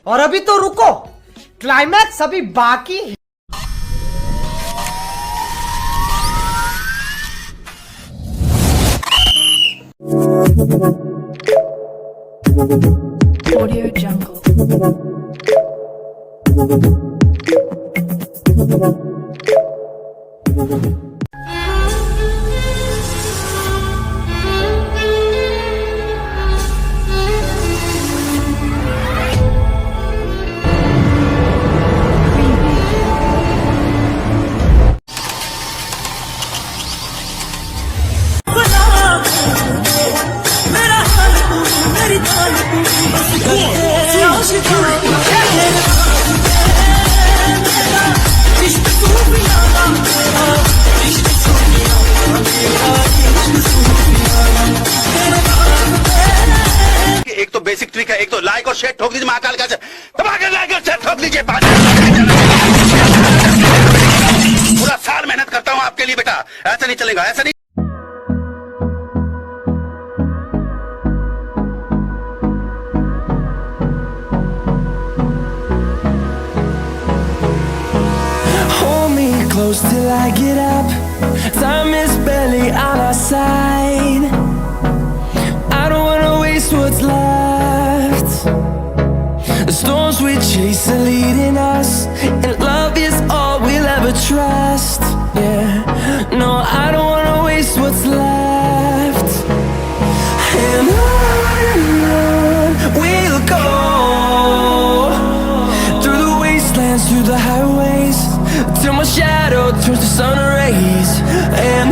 और अभी तो रुको, क्लाइमैक्स अभी बाकी है। Audio Jungle. एक तो बेसिक ट्रिक है, एक तो लाइक और शेयर ठोक दीजिए महाकाल का दबाकर लाइक और शेयर ठोक दीजिए। पूरा साल मेहनत करता हूँ आपके लिए बेटा, ऐसा नहीं चलेगा, ऐसा नहीं। Close till I get up. Time is barely on our side. I don't wanna waste what's left. The storms we chase are leading us, and love is all we'll ever trust. Yeah, no, I don't wanna waste what's left. And on we'll go, through the wastelands, through the highways, till my shadow turns to sun rays. And